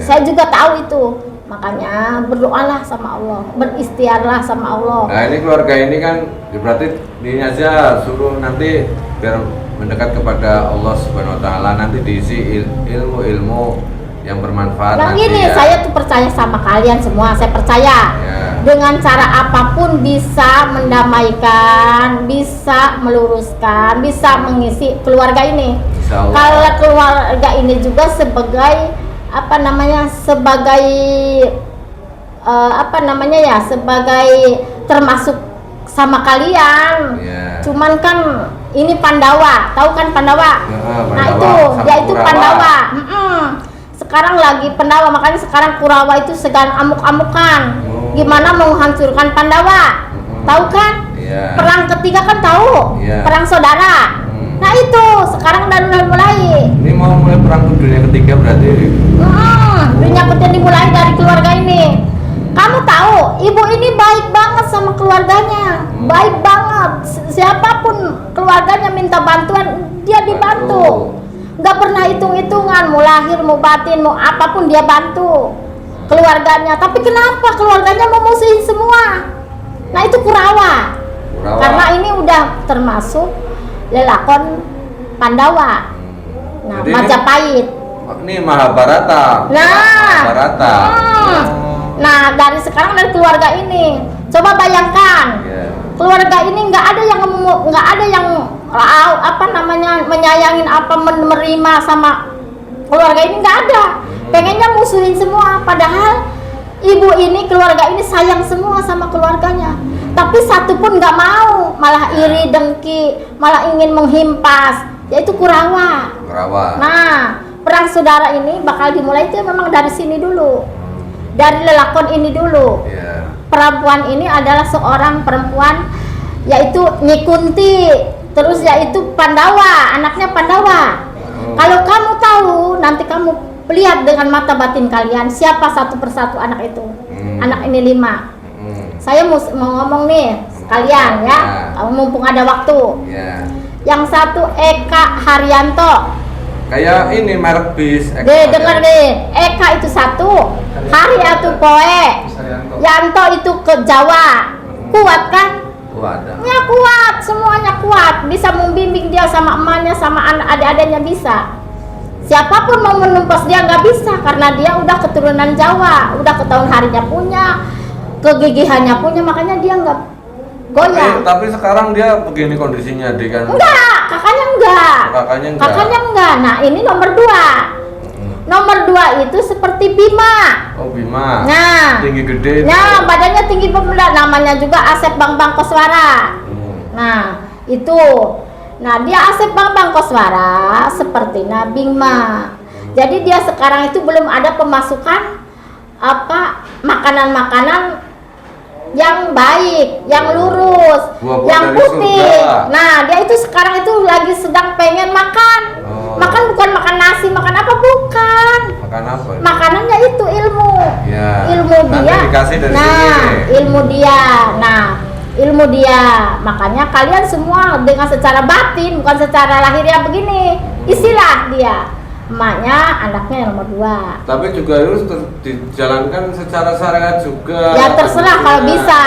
Saya juga tahu itu, makanya berdoalah sama Allah, beristiarlah sama Allah. Nah ini keluarga ini kan berarti ini aja suruh nanti biar mendekat kepada Allah Subhanahu Wa Taala, nanti diisi ilmu-ilmu yang bermanfaat. Yang ini saya tuh percaya sama kalian semua, saya percaya dengan cara apapun bisa mendamaikan, bisa meluruskan, bisa mengisi keluarga ini. Kalau keluarga ini juga sebagai apa namanya sebagai apa namanya ya, sebagai termasuk sama kalian. Cuman kan ini Pandawa, tahu kan Pandawa? Nah itu dia itu Pandawa. Sekarang lagi Pandawa, makanya sekarang Kurawa itu sedang amuk-amukan. Gimana mau menghancurkan Pandawa? Tahu kan? Perang ketiga kan tahu? Perang saudara. Nah itu sekarang udah mulai. Ini mau mulai perang dunia ketiga berarti. Dunia ketiga dimulai dari keluarga ini. Kamu tahu, ibu ini baik banget sama keluarganya, baik banget. Siapapun keluarganya minta bantuan, dia dibantu. Nggak pernah hitung-hitungan, mau lahir, mau batin, mau apapun dia bantu keluarganya. Tapi kenapa keluarganya mau musuhin semua? Nah itu Kurawa. Karena ini udah termasuk lelakon Pandawa. Nah, jadi Majapahit. Ini Mahabharata. Mahabharata. Nah, dari sekarang dari keluarga ini, coba bayangkan, keluarga ini nggak ada yang apa namanya menyayangin apa menerima sama keluarga ini, nggak ada. Pengennya musuhin semua, padahal ibu ini keluarga ini sayang semua sama keluarganya. Tapi satu pun nggak mau, malah iri dengki, malah ingin menghimpas, yaitu Kurawa. Nah, perang saudara ini bakal dimulai itu memang dari sini dulu. Dari lelakon ini dulu. Perempuan ini adalah seorang perempuan yaitu Nyi Kunti, terus yaitu Pandawa, anaknya Pandawa. Kalau kamu tahu, nanti kamu lihat dengan mata batin kalian siapa satu persatu anak itu. Anak ini 5. Saya mau ngomong nih sekalian ya, mumpung ada waktu. Yang satu Eka Haryanto. Kayak ini merek bis. Dengar deh, Eka itu satu, Hari itu Poe, Yanto itu ke Jawa. Kuat kan? Ya kuat, semuanya kuat. Bisa membimbing dia sama emaknya, sama adik-adiknya bisa. Siapapun mau menumpas dia nggak bisa, karena dia udah keturunan Jawa, udah ketahuan harinya punya, kegigihannya punya, makanya dia nggak goyang. Tapi sekarang dia begini kondisinya, kan? Enggak, kakaknya enggak. Nah ini nomor 2. Nomor 2 itu seperti Bima. Oh Bima. Nah, tinggi gede. Nah, badannya tinggi pemuda, namanya juga Asep Bambang Koswara. Nah, itu. Nah, dia Asep Bambang Koswara seperti Bima. Jadi dia sekarang itu belum ada pemasukan apa makanan-makanan yang baik, yang lurus, yang putih. Nah, dia itu sekarang itu lagi sedang pengen makan. Makan bukan makan nasi, makan apa bukan? Makan apa? Makanannya itu ilmu. Ilmu dia. Ilmu dia. Makanya kalian semua dengan secara batin, bukan secara lahiriah begini. Istilah dia. Emaknya, anaknya yang nomor 2. Tapi juga harus dijalankan secara syariat juga. Ya terserah kalau bisa.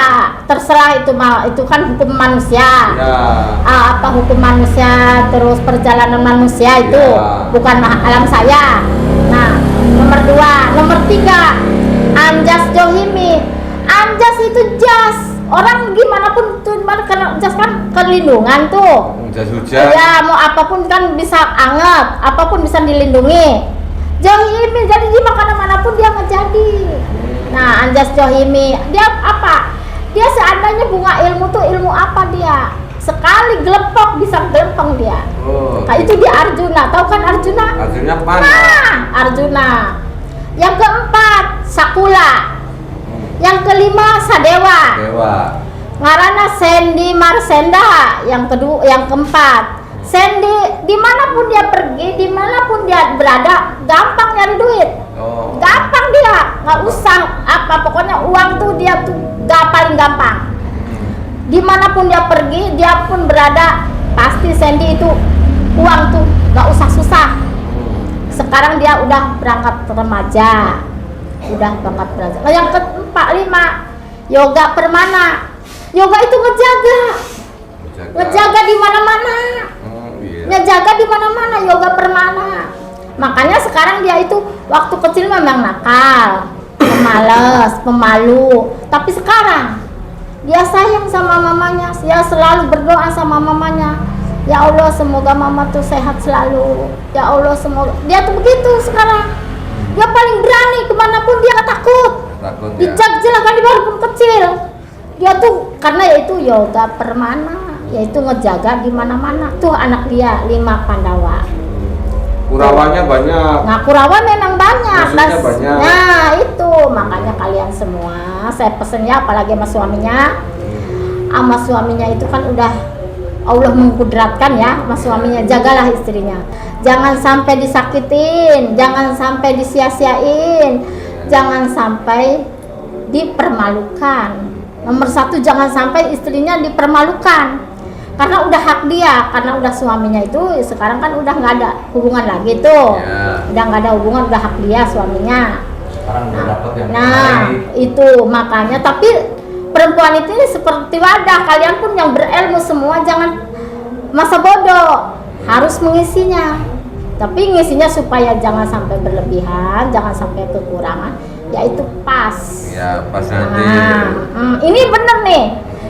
Terserah itu kan hukum manusia. Apa hukum manusia, terus perjalanan manusia itu bukan alam saya. Nah, nomor 2, nomor 3 Anjas Johimi. Anjas itu jas. Orang gimana pun tuh jas kan kelindungan tuh. Jas hujan. Ya mau apapun kan bisa anget, apapun bisa dilindungi. Johimi jadi di mana pun dia ngejadi. Nah Anjas Johimi dia apa? Dia seandainya bunga ilmu tuh ilmu apa dia? Sekali gelepok bisa gelempeng dia. Kayak itu dia Arjuna, tahu kan Arjuna? Arjuna mana? Nah, Arjuna. Yang keempat Sakula. Yang kelima Sadewa. Ngarana Sandy Marsenda. Yang keempat Sandy, dimanapun dia pergi, dimanapun dia berada, gampang nyari duit. Gampang dia, nggak usah apa, pokoknya uang tuh dia tuh paling gampang. Dimanapun dia pergi, dia pun berada, pasti Sandy itu uang tuh nggak usah susah. Sekarang dia udah berangkat remaja. Nah, yang keempat 5 Yoga Permana. Yoga itu ngejaga di mana-mana. Ngejaga di mana-mana Yoga Permana. Makanya sekarang dia itu waktu kecil memang nakal, pemalas, pemalu. Tapi sekarang dia sayang sama mamanya. Dia selalu berdoa sama mamanya. Ya Allah, semoga mama tuh sehat selalu. Ya Allah, semoga. Dia tuh begitu sekarang. Dia paling berani kemanapun dia nggak takut. Takut ya. Dijajil kan di walaupun kecil. Dia tuh karena yaitu yoga permana, yaitu ngejaga di mana-mana. Tuh anak dia 5 Pandawa. Kurawanya banyak. Nah, Kurawa memang banyak. Musuhnya banyak. Nah, itu makanya kalian semua saya pesen ya, apalagi sama suaminya. Sama suaminya itu kan udah Allah mengkudratkan ya, sama suaminya, jagalah istrinya. Jangan sampai disakitin, jangan sampai disia-siain, jangan sampai dipermalukan. Nomor 1, jangan sampai istrinya dipermalukan. Karena udah hak dia, karena udah suaminya itu sekarang kan udah nggak ada hubungan lagi tuh, udah nggak ada hubungan, udah hak dia suaminya. Sekarang udah dapet yang Nah itu makanya, tapi perempuan itu ini seperti wadah, kalian pun yang berilmu semua jangan masa bodoh, harus mengisinya. Tapi ngisinya supaya jangan sampai berlebihan, jangan sampai kekurangan, yaitu pas. Ya pas nanti. Ini bener nih.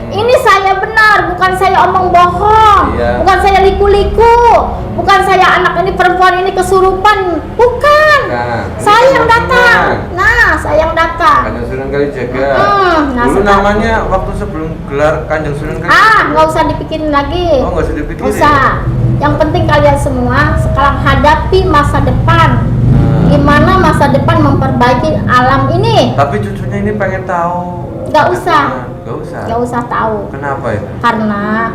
Ini saya benar, bukan saya omong bohong, Iya. bukan saya liku-liku, bukan saya anak ini perempuan ini kesurupan, bukan. Nah, Saya ini yang Kanjeng datang. Sunan. Nah, saya yang datang. Kanjeng Sunan Kalijaga. Nah, Dulu sekarang- namanya waktu sebelum gelar Kanjeng Sunan Kalijaga. Nggak usah dipikirin lagi. Oh, nggak usah dipikirin. Nggak usah. Yang penting kalian semua sekarang hadapi masa depan. Gimana masa depan memperbaiki alam ini? Tapi cucunya ini pengen tahu. Nggak usah. Nggak usah. Nggak usah tahu. Kenapa itu? Karena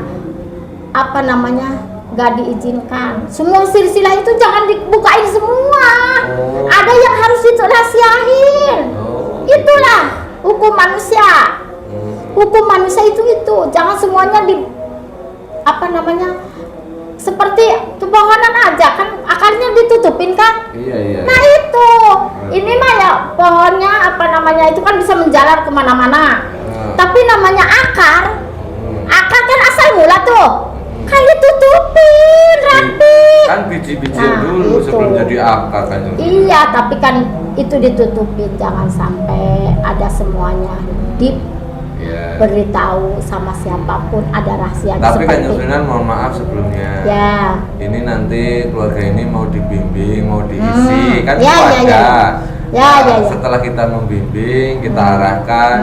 apa namanya, nggak diizinkan. Semua silsilah itu jangan dibukain semua. Oh. Ada yang harus dirahasiain. Oh, Itulah hukum manusia. Hmm. Hukum manusia itu jangan semuanya di apa namanya, seperti kebohonan aja kan, akarnya ditutupin kan. Iya, iya. Nah itu, ini mah ya pohonnya apa namanya itu kan bisa menjalar kemana-mana. Tapi namanya akar kan asal mula tuh, kan ditutupin rapi. Kan biji-bijian Nah, dulu itu. sebelum jadi akar kan. Iya, tapi kan itu ditutupin, jangan sampai ada semuanya Iya. diberitahu sama siapapun, ada rahasia Tapi Kanjeng seperti. Sunan mohon maaf sebelumnya. Ya. Ini nanti keluarga ini mau dibimbing, mau diisi, kan Ya, itu ya, ada. ya. Ya, ya, ya. Setelah kita membimbing, kita arahkan,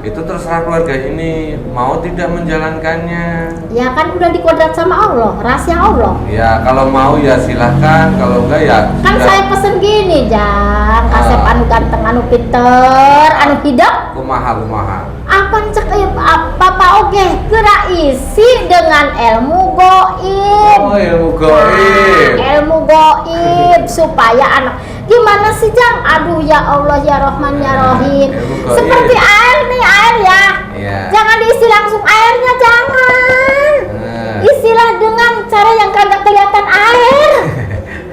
itu terserah keluarga ini mau tidak menjalankannya. Ya kan udah dikodrat sama Allah, rahasia Allah. Ya kalau mau ya silahkan, kalau enggak ya Kan sudah. saya pesen gini, Jang, kasep anu ganteng, anu pinter, anu hidup. Kumaha. Apa cek apa oke, kira isi dengan ilmu goib. Oh, ilmu gaib. Ilmu goib supaya anak gimana sih, Jang? Aduh ya Allah ya Rahman ya Rahim. Ilmu gaib. Seperti air nih, air ya. Iya. Jangan diisi langsung airnya, jangan. Nah. Isilah dengan cara yang kagak kelihatan air.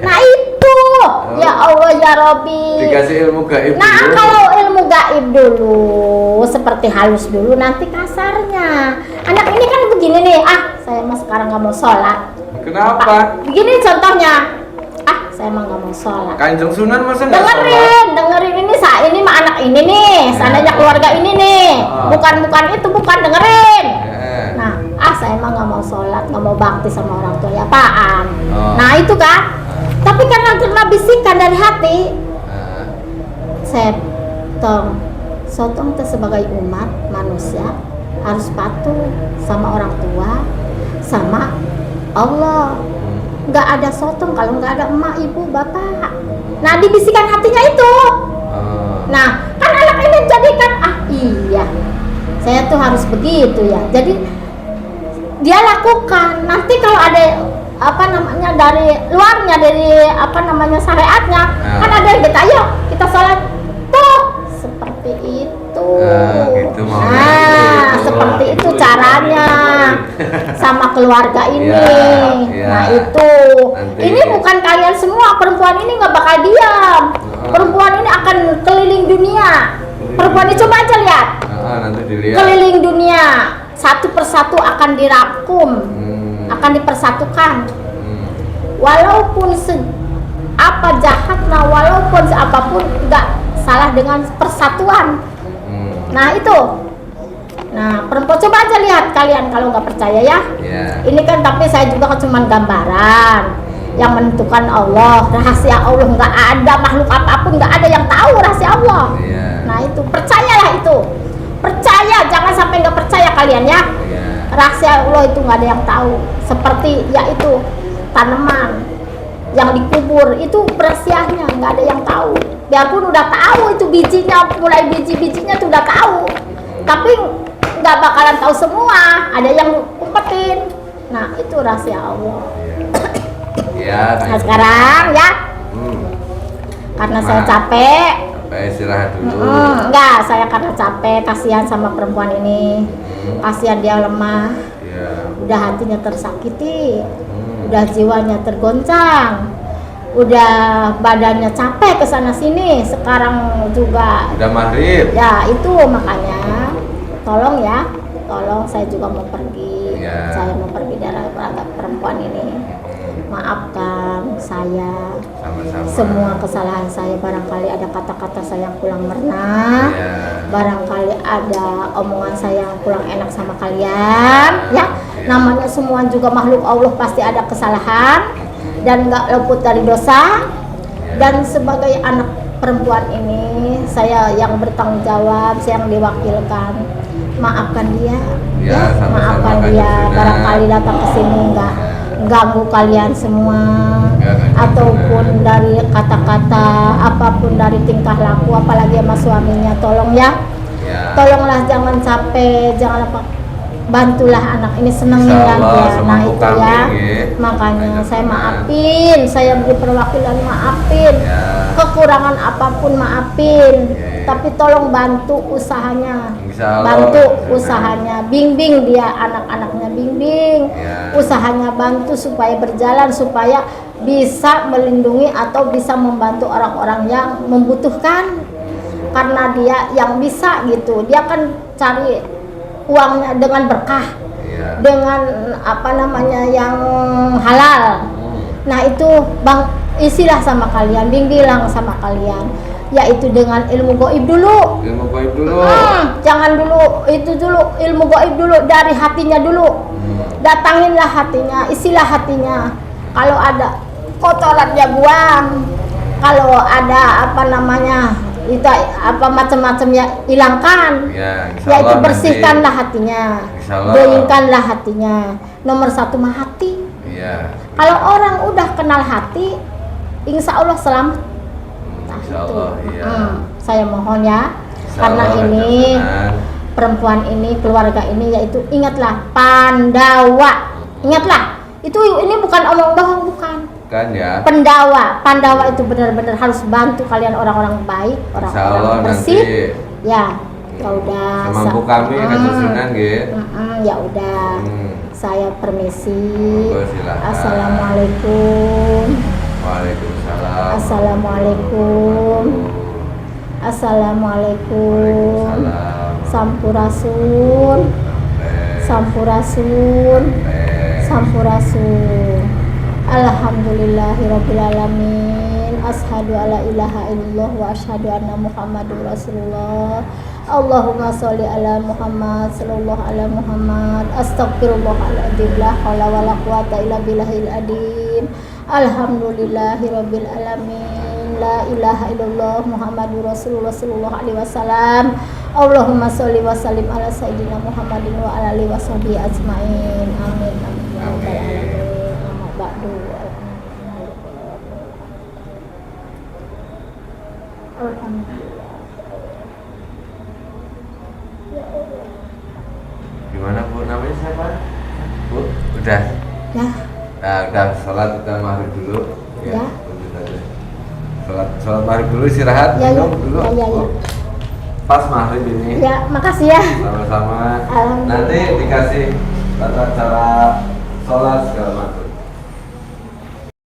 Nah itu, ya Allah ya Robbi. Dikasih ilmu gaib Nah dulu. kalau ilmu gaib dulu, seperti halus dulu, nanti kasarnya. Anak ini kan begini nih, saya mah sekarang nggak mau sholat. Kenapa? Begini contohnya, saya mah nggak mau sholat. Kanjeng Sunan masa nggak sholat? Dengerin ini mah anak ini nih, seandainya keluarga ini nih, bukan dengerin. Nah, saya emang nggak mau sholat, nggak mau bakti sama orang tua, ya apaan? Nah itu kan, tapi karena bisikan dari hati, saya sotong sebagai umat manusia harus patuh sama orang tua, sama Allah. Nggak ada sotong kalau nggak ada emak, ibu, bapak. Nah dibisikan hatinya itu. Nah kan anak ini jadikan iya, saya tuh harus begitu ya. Jadi dia lakukan. Nanti kalau ada apa namanya dari luarnya, dari apa namanya syariatnya, kan ada yang kita ayo kita sholat tuh seperti itu. Gitu mau. Seperti itu caranya sama keluarga ini. Ya. Nah itu, Nanti. ini bukan kalian semua, perempuan ini nggak bakal diam. Perempuan ini akan keliling dunia. Perempuan ini coba aja lihat. Nanti dilihat. Keliling dunia, satu persatu akan dirangkum, akan dipersatukan. Walaupun apa jahatnya, walaupun apapun nggak salah dengan persatuan. Nah itu. Nah perempuan coba aja lihat kalian kalau nggak percaya ya. Ya. Ini kan tapi saya juga cuma gambaran. Yang menentukan Allah, rahasia Allah, nggak ada makhluk apapun, nggak ada yang tahu rahasia Allah. Nah itu, percayalah itu. Percaya, jangan sampai nggak percaya kalian ya. Rahasia Allah itu nggak ada yang tahu. Seperti yaitu tanaman yang dikubur itu rahasianya nggak ada yang tahu. Biarpun udah tahu itu bijinya, mulai biji-bijinya tuh udah tahu, tapi nggak bakalan tahu semua. Ada yang umpetin. Nah itu rahasia Allah. Nah sekarang ya, karena saya capek. Istirahat dulu. Enggak, saya karena capek, kasihan sama perempuan ini. Kasihan dia lemah. Udah hatinya tersakiti. Udah jiwanya tergoncang. Udah badannya capek ke sana sini. Sekarang juga udah maghrib. Ya, itu makanya tolong ya. Tolong, saya juga mau pergi. Saya mau pergi dari perempuan ini. Maafkan saya. Sama-sama. Semua kesalahan saya, barangkali ada kata-kata saya yang kurang merna, barangkali ada omongan saya yang kurang enak sama kalian, ya. Namanya semua juga makhluk Allah, pasti ada kesalahan dan nggak luput dari dosa. Dan sebagai anak perempuan ini, saya yang bertanggung jawab, saya yang diwakilkan. Maafkan dia, ya. Maafkan dia. Barangkali datang ke sini nggak ganggu kalian semua, ataupun dari kata-kata, apapun dari tingkah laku, apalagi sama suaminya. Tolong ya, tolonglah, jangan capek, jangan apa, bantulah anak ini, senengin kan dia. Nah itu ya, makanya saya maafin, saya beri perwakilan maafin, kekurangan apapun maafin, tapi tolong bantu usahanya, bantu usahanya, bimbing dia, anak-anaknya bimbing, usahanya bantu supaya berjalan, supaya bisa melindungi atau bisa membantu orang-orang yang membutuhkan, karena dia yang bisa gitu, dia kan cari uangnya dengan berkah, dengan apa namanya yang halal. Nah itu bang, isilah sama kalian, bimbinglah sama kalian, yaitu dengan ilmu gaib dulu. Ilmu gaib dulu. Jangan dulu itu dulu, ilmu gaib dulu, dari hatinya dulu. Datanginlah hatinya, isilah hatinya. Kalau ada kotorannya buang, kalau ada apa namanya itu apa macam-macamnya hilangkan, yaitu bersihkanlah hatinya, bersihkanlah hatinya. Nomor satu mah hati. Kalau orang udah kenal hati, insya Allah selamat. Nah, itu. Saya mohon ya, karena ini perempuan ini, keluarga ini, yaitu ingatlah Pandawa, ingatlah itu, ini bukan omong bohong, bukan. Kan ya. Pandawa itu benar-benar harus bantu kalian, orang-orang baik, orang-orang bersih. Ya, ya udah. Semampu kami kesusunan gitu. Ya udah. Saya permisi. Assalamualaikum. Waalaikumsalam. Assalamualaikum. Assalamualaikum. Sampurasun. Sampurasun. Sampurasun. Alhamdulillahirabbil alamin. Asyhadu alla ilaha illallah wa asyhadu anna Muhammadur Rasulullah. Allahumma sholli ala Muhammad sallallahu ala Muhammad. Astagfirullahaladzim, la haula wala quwata illa billahil adim. Alhamdulillahirabbil alamin. La ilaha illallah Muhammadur Rasulullah sallallahu alaihi wasallam. Allahumma sholli wa sallim ala sayyidina Muhammadin wa ala alihi washabihi ajmain. Amin. Amin. Gimana Bu, namanya siapa? Bu, udah? Ya. Nah, udah sholat kita maghrib dulu. Ya. Sholat maghrib dulu, istirahat, minum dulu. Ya. Pas maghrib ini. Ya, makasih ya. Sama-sama. Nanti dikasih tata cara sholat segala macam.